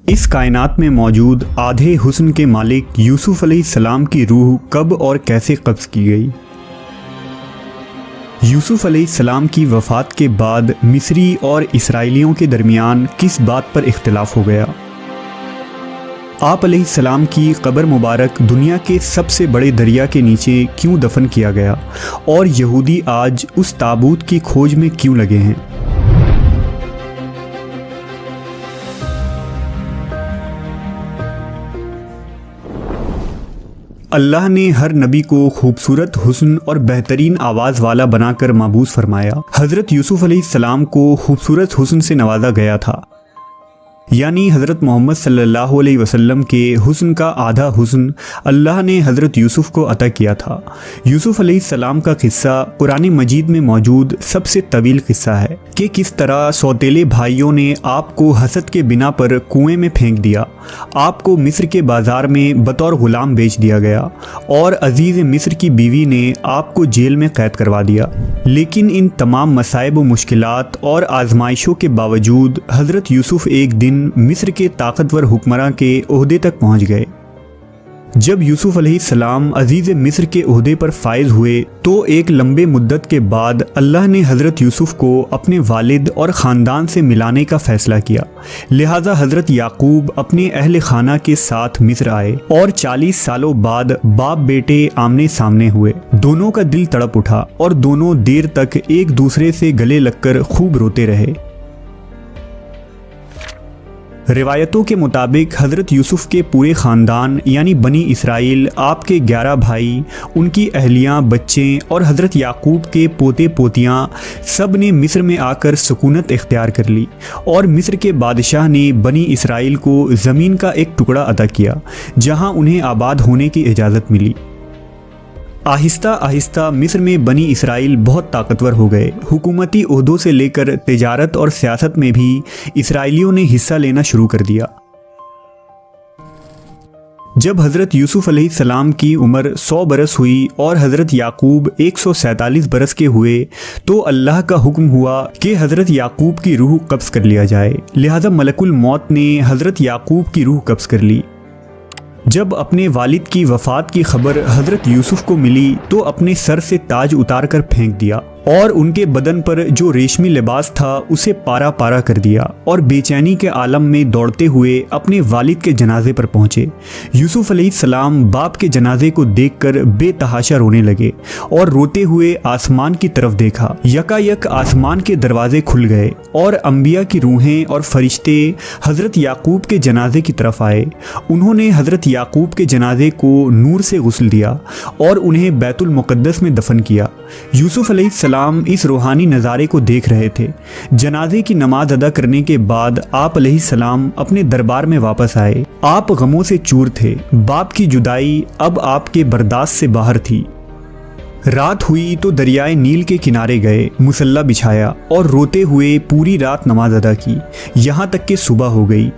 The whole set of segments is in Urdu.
اس کائنات میں موجود آدھے حسن کے مالک یوسف علیہ السلام کی روح کب اور کیسے قبض کی گئی؟ یوسف علیہ السلام کی وفات کے بعد مصری اور اسرائیلیوں کے درمیان کس بات پر اختلاف ہو گیا؟ آپ علیہ السلام کی قبر مبارک دنیا کے سب سے بڑے دریا کے نیچے کیوں دفن کیا گیا اور یہودی آج اس تابوت کی کھوج میں کیوں لگے ہیں؟ اللہ نے ہر نبی کو خوبصورت حسن اور بہترین آواز والا بنا کر مبعوث فرمایا۔ حضرت یوسف علیہ السلام کو خوبصورت حسن سے نوازا گیا تھا، یعنی حضرت محمد صلی اللہ علیہ وسلم کے حسن کا آدھا حسن اللہ نے حضرت یوسف کو عطا کیا تھا۔ یوسف علیہ السلام کا قصہ قرآن مجید میں موجود سب سے طویل قصہ ہے کہ کس طرح سوتیلے بھائیوں نے آپ کو حسد کے بنا پر کنویں میں پھینک دیا، آپ کو مصر کے بازار میں بطور غلام بیچ دیا گیا اور عزیز مصر کی بیوی نے آپ کو جیل میں قید کروا دیا۔ لیکن ان تمام مصائب و مشکلات اور آزمائشوں کے باوجود حضرت یوسف ایک دن مصر کے طاقتور حکمراں کے عہدے تک پہنچ گئے۔ جب یوسف علیہ السلام عزیز مصر کے عہدے پر فائز ہوئے تو ایک لمبے مدت کے بعد اللہ نے حضرت یوسف کو اپنے والد اور خاندان سے ملانے کا فیصلہ کیا، لہٰذا حضرت یعقوب اپنے اہل خانہ کے ساتھ مصر آئے اور 40 سالوں بعد باپ بیٹے آمنے سامنے ہوئے۔ دونوں کا دل تڑپ اٹھا اور دونوں دیر تک ایک دوسرے سے گلے لگ کر خوب روتے رہے۔ روایتوں کے مطابق حضرت یوسف کے پورے خاندان یعنی بنی اسرائیل، آپ کے 11 بھائی، ان کی اہلیاں، بچے اور حضرت یعقوب کے پوتے پوتیاں سب نے مصر میں آ کر سکونت اختیار کر لی اور مصر کے بادشاہ نے بنی اسرائیل کو زمین کا ایک ٹکڑا عطا کیا جہاں انہیں آباد ہونے کی اجازت ملی۔ آہستہ آہستہ مصر میں بنی اسرائیل بہت طاقتور ہو گئے۔ حکومتی عہدوں سے لے کر تجارت اور سیاست میں بھی اسرائیلیوں نے حصہ لینا شروع کر دیا۔ جب حضرت یوسف علیہ السلام کی عمر 100 برس ہوئی اور حضرت یعقوب 147 برس کے ہوئے تو اللہ کا حکم ہوا کہ حضرت یعقوب کی روح قبض کر لیا جائے، لہذا ملک الموت نے حضرت یعقوب کی روح قبض کر لی۔ جب اپنے والد کی وفات کی خبر حضرت یوسف کو ملی تو اپنے سر سے تاج اتار کر پھینک دیا اور ان کے بدن پر جو ریشمی لباس تھا اسے پارا پارا کر دیا اور بے چینی کے عالم میں دوڑتے ہوئے اپنے والد کے جنازے پر پہنچے۔ یوسف علیہ السلام باپ کے جنازے کو دیکھ کر بے تحاشا رونے لگے اور روتے ہوئے آسمان کی طرف دیکھا۔ یکایک آسمان کے دروازے کھل گئے اور انبیاء کی روحیں اور فرشتے حضرت یعقوب کے جنازے کی طرف آئے۔ انہوں نے حضرت یعقوب کے جنازے کو نور سے غسل دیا اور انہیں بیت المقدس میں دفن کیا۔ یوسف علیہ السلام اس روحانی نظارے کو دیکھ رہے تھے۔ جنازے کی نماز ادا کرنے کے بعد آپ علیہ السلام اپنے دربار میں واپس آئے۔ آپ غموں سے چور تھے، باپ کی جدائی اب آپ کے برداشت سے باہر تھی۔ رات ہوئی تو دریائے نیل کے کنارے گئے، مصلی بچھایا اور روتے ہوئے پوری رات نماز ادا کی، یہاں تک کہ صبح ہو گئی۔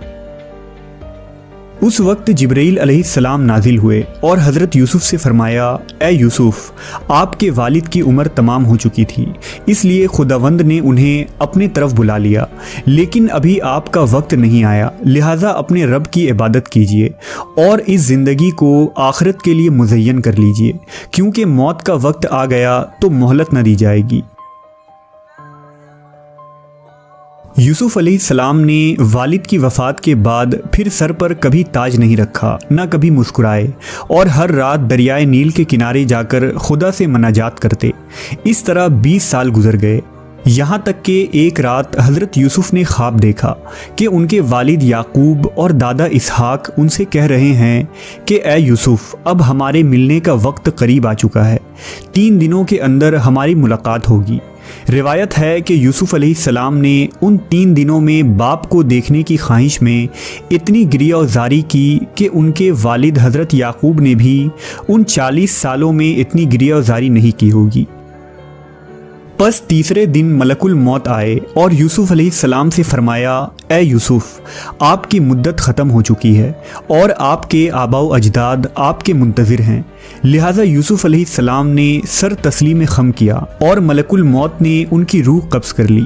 اس وقت جبرائیل علیہ السلام نازل ہوئے اور حضرت یوسف سے فرمایا، اے یوسف، آپ کے والد کی عمر تمام ہو چکی تھی، اس لیے خداوند نے انہیں اپنے طرف بلا لیا، لیکن ابھی آپ کا وقت نہیں آیا، لہٰذا اپنے رب کی عبادت کیجیے اور اس زندگی کو آخرت کے لیے مزین کر لیجیے، کیونکہ موت کا وقت آ گیا تو مہلت نہ دی جائے گی۔ یوسف علیہ السلام نے والد کی وفات کے بعد پھر سر پر کبھی تاج نہیں رکھا، نہ کبھی مسکرائے اور ہر رات دریائے نیل کے کنارے جا کر خدا سے مناجات کرتے۔ اس طرح 20 سال گزر گئے، یہاں تک کہ ایک رات حضرت یوسف نے خواب دیکھا کہ ان کے والد یعقوب اور دادا اسحاق ان سے کہہ رہے ہیں کہ اے یوسف، اب ہمارے ملنے کا وقت قریب آ چکا ہے، 3 دنوں کے اندر ہماری ملاقات ہوگی۔ روایت ہے کہ یوسف علیہ السلام نے ان 3 دنوں میں باپ کو دیکھنے کی خواہش میں اتنی گریہ و زاری کی کہ ان کے والد حضرت یعقوب نے بھی ان 40 سالوں میں اتنی گریہ و زاری نہیں کی ہوگی۔ پس تیسرے دن ملک الموت آئے اور یوسف علیہ السلام سے فرمایا، اے یوسف، آپ کی مدت ختم ہو چکی ہے اور آپ کے آباء و اجداد آپ کے منتظر ہیں۔ لہٰذا یوسف علیہ السلام نے سر تسلیم خم کیا اور ملک الموت نے ان کی روح قبض کر لی۔